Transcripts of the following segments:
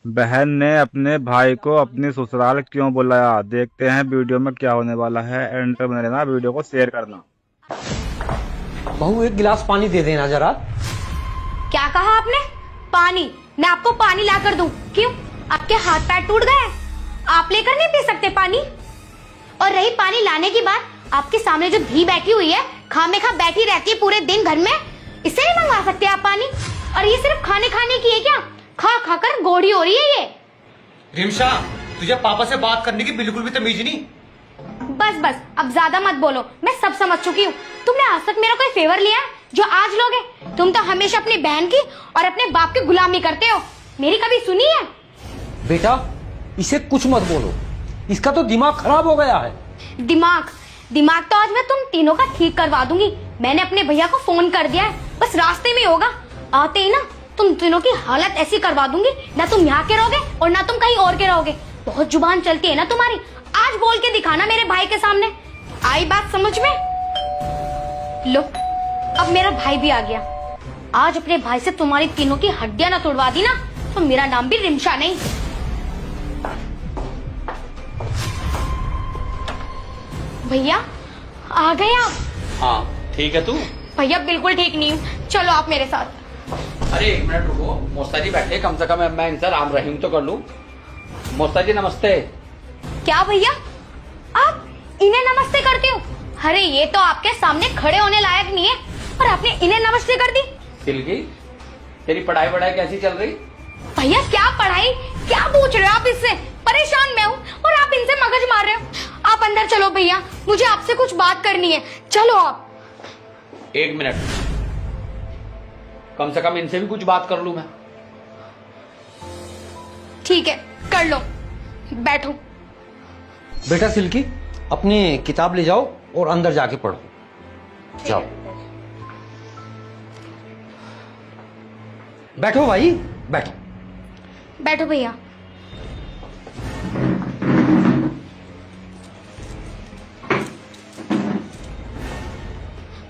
बहन ने अपने भाई को अपनी ससुराल क्यों बुलाया? देखते हैं वीडियो में क्या होने वाला है। एंड तक बने रहना, वीडियो को शेयर करना। बहू एक गिलास पानी दे देना जरा। क्या कहा आपने? पानी? मैं आपको पानी ला कर दूं? क्यों, आपके हाथ पैर टूट गए? आप लेकर नहीं पी सकते पानी? और रही पानी लाने की बात, आपके सामने जो धी बैठी हुई है, खामेखा बैठी रहती है पूरे दिन घर में, इससे नहीं मंगवा सकते आप पानी? और ये सिर्फ खाने खाने की है क्या? खा खा कर गोड़ी हो रही है ये। रिमशा, तुझे पापा से बात करने की बिल्कुल भी तमीज नहीं। बस बस, अब ज्यादा मत बोलो, मैं सब समझ चुकी हूँ। तुमने आज तक मेरा कोई फेवर लिया है जो आज लोगे? तुम तो हमेशा अपनी बहन की और अपने बाप की गुलामी करते हो। मेरी कभी सुनी है? बेटा इसे कुछ मत बोलो, इसका तो दिमाग खराब हो गया है। दिमाग दिमाग तो आज मैं तुम तीनों का ठीक करवा दूंगी। मैंने अपने भैया को फोन कर दिया है, बस रास्ते में होगा। आते ही ना तुम तीनों की हालत ऐसी करवा दूंगी, ना तुम यहाँ के रहोगे और ना तुम कहीं और के रहोगे। बहुत जुबान चलती है ना तुम्हारी, आज बोल के दिखाना मेरे भाई के सामने। आई बात समझ में? लो, अब मेरा भाई भी आ गया। आज अपने भाई से तुम्हारी तीनों की हड्डियां ना तोड़वा दी ना, तो मेरा नाम भी रिमशा नहीं। भैया आ गए आप? हाँ ठीक है तू। भैया बिल्कुल ठीक नहीं हूँ, चलो आप मेरे साथ। अरे एक मिनट रुको, मोस्ता जी बैठे, कम से कम मैं इनसे राम रहीम तो कर लूं। मोस्ता जी नमस्ते। क्या भैया, आप इन्हें नमस्ते करते हो? अरे ये तो आपके सामने खड़े होने लायक नहीं है और आपने इन्हें नमस्ते कर दी। तिलकी, तेरी पढ़ाई वढ़ाई कैसी चल रही? भैया क्या पढ़ाई, क्या पूछ रहे हो आप इससे? परेशान मैं हूँ और आप इनसे मगज मार रहे हो। आप अंदर चलो भैया, मुझे आपसे कुछ बात करनी है, चलो आप। एक मिनट, कम से कम इनसे भी कुछ बात कर लूं मैं। ठीक है कर लो, बैठो। बेटा सिल्की, अपनी किताब ले जाओ और अंदर जाके पढ़ो। जाओ बैठो भाई, बैठो। बैठो भैया।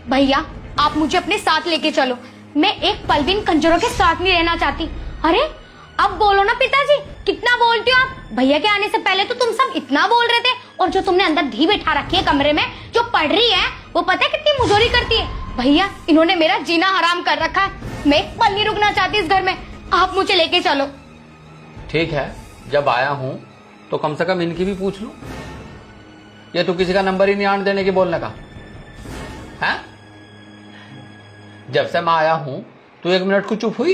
भैया आप मुझे अपने साथ लेके चलो, मैं एक पल भी इन कंजरों के साथ नहीं रहना चाहती। अरे अब बोलो ना पिताजी, कितना बोलते हो आप? भैया के आने से पहले तो तुम सब इतना बोल रहे थे, और जो तुमने अंदर धी बैठा रखी है कमरे में, जो पढ़ रही है, वो पता है कितनी मुजोरी करती है? भैया इन्होंने मेरा जीना हराम कर रखा है, मैं एक पल नहीं रुकना चाहती इस घर में। आप मुझे लेके चलो। ठीक है, जब आया हूं तो कम से कम इनकी भी पूछ लूं। ये तो किसी का नंबर ही नहीं आने देने की बोलने का है। जब से मैं आया हूं तू एक मिनट को चुप हुई,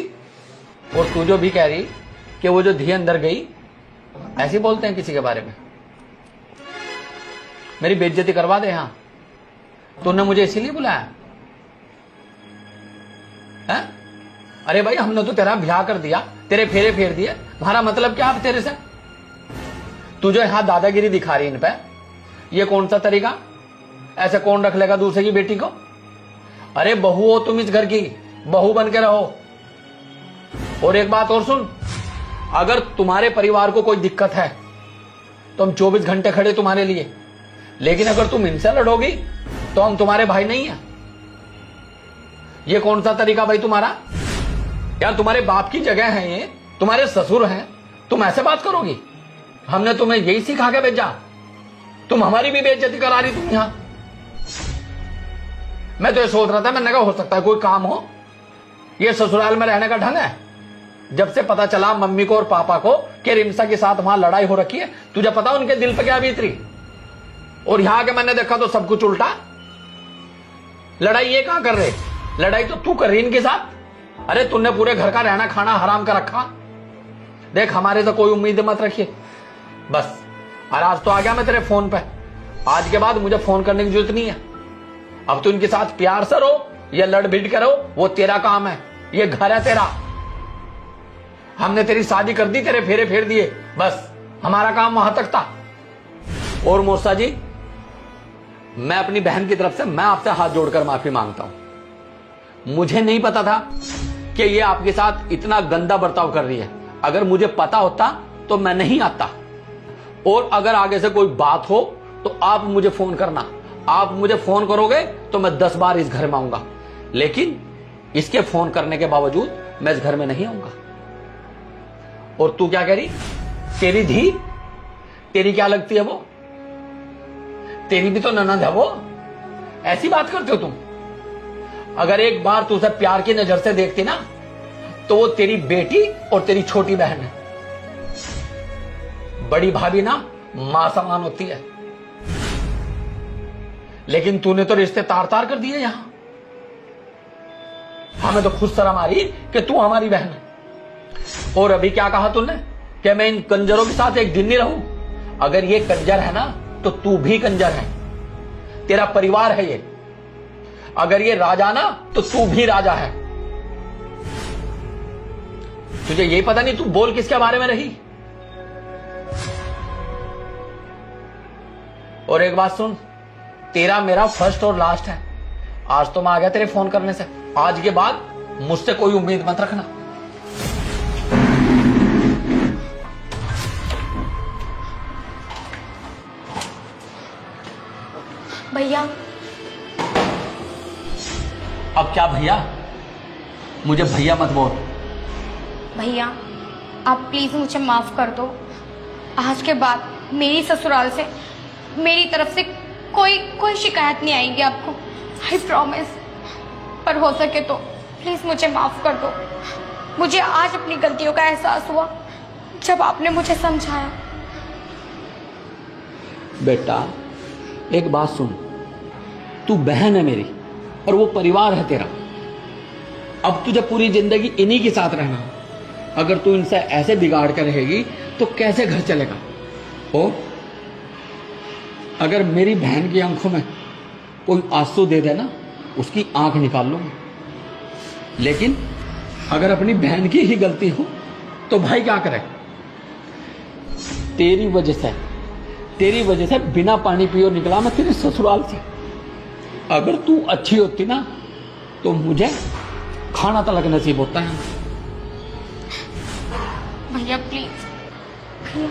और तू जो भी कह रही कि वो जो धी अंदर गई, ऐसे बोलते हैं किसी के बारे में? मेरी बेइज्जती करवा दे। हाँ, तूने मुझे इसीलिए बुलाया है? अरे भाई हमने तो तेरा ब्याह कर दिया, तेरे फेरे फेर दिए, हमारा मतलब क्या अब तेरे से? तू जो यहां दादागिरी दिखा रही इन पे, ये कौन सा तरीका? ऐसे कौन रख लेगा दूसरे की बेटी को? अरे बहू हो तुम इस घर की, बहू बन के रहो। और एक बात और सुन, अगर तुम्हारे परिवार को कोई दिक्कत है तो हम 24 घंटे खड़े तुम्हारे लिए, लेकिन अगर तुम इनसे लड़ोगी तो हम तुम्हारे भाई नहीं हैं। ये कौन सा तरीका भाई तुम्हारा? यार तुम्हारे बाप की जगह है ये, तुम्हारे ससुर हैं, तुम ऐसे बात करोगी? हमने तुम्हें यही सिखा के भेजा? तुम हमारी भी बेइज्जती करा रही तुम यहां। मैं तो ये सोच रहा था, मैंने कहा हो सकता है कोई काम हो। ये ससुराल में रहने का ढंग है? जब से पता चला मम्मी को और पापा को कि रिमसा के साथ वहां लड़ाई हो रखी है, तुझे पता उनके दिल पे क्या बीत रही? और यहां के मैंने देखा तो सब कुछ उल्टा। लड़ाई ये कहां कर रहे? लड़ाई तो तू कर रही इनके साथ। अरे तूने पूरे घर का रहना खाना हराम कर रखा। देख हमारे से कोई उम्मीद मत रखिए बस। और आज तो आ गया मैं तेरे फोन पे, आज के बाद मुझे फोन करने की जरूरत नहीं है। अब तू इनके साथ प्यार से रहो या लड़ भिड़ के रहो, वो तेरा काम है, ये घर है तेरा। हमने तेरी शादी कर दी, तेरे फेरे फेर दिए, बस हमारा काम वहां तक था। और मोसा जी, मैं अपनी बहन की तरफ से मैं आपसे हाथ जोड़कर माफी मांगता हूं। मुझे नहीं पता था कि ये आपके साथ इतना गंदा बर्ताव कर रही है। अगर मुझे पता होता तो मैं नहीं आता। और अगर आगे से कोई बात हो तो आप मुझे फोन करना। आप मुझे फोन करोगे तो मैं 10 बार इस घर में आऊंगा, लेकिन इसके फोन करने के बावजूद मैं इस घर में नहीं आऊंगा। और तू क्या कह रही? तेरी धी? तेरी क्या लगती है वो? तेरी भी तो ननद है वो। ऐसी बात करते हो तुम? अगर एक बार तू उसे प्यार की नजर से देखती ना, तो वो तेरी बेटी और तेरी छोटी बहन है। बड़ी भाभी ना मां समान होती है, लेकिन तूने तो रिश्ते तार तार कर दिए यहां। हमें तो खुद शर्म आ रही कि तू हमारी बहन है। और अभी क्या कहा तूने कि मैं इन कंजरों के साथ एक दिन नहीं रहूं? अगर ये कंजर है ना, तो तू भी कंजर है। तेरा परिवार है ये। अगर ये राजा ना, तो तू भी राजा है। तुझे यही पता नहीं तू बोल किसके बारे में रही? और एक बात सुन, तेरा मेरा फर्स्ट और लास्ट है। आज तो मैं आ गया तेरे फोन करने से। आज के बाद मुझसे कोई उम्मीद मत रखना। भैया, अब क्या भैया? मुझे भैया मत बोल। भैया आप प्लीज मुझे माफ कर दो। आज के बाद मेरी ससुराल से, मेरी तरफ से कोई शिकायत नहीं आएगी आपको, आई प्रॉमिस। पर हो सके तो प्लीज मुझे माफ कर दो। मुझे आज अपनी गलतियों का एहसास हुआ जब आपने मुझे समझाया। बेटा एक बात सुन, तू बहन है मेरी और वो परिवार है तेरा। अब तुझे पूरी जिंदगी इन्हीं के साथ रहना। अगर तू इनसे ऐसे बिगाड़ कर रहेगी तो कैसे घर चलेगा? और अगर मेरी बहन की आंखों में कोई आंसू दे देना, उसकी आंख निकाल लूंगा। लेकिन अगर अपनी बहन की ही गलती हो तो भाई क्या करे? तेरी वजह से बिना पानी पियो निकला मैं तेरे ससुराल से। अगर तू अच्छी होती ना, तो मुझे खाना तलक नसीब होता है। भैया प्लीज, भैया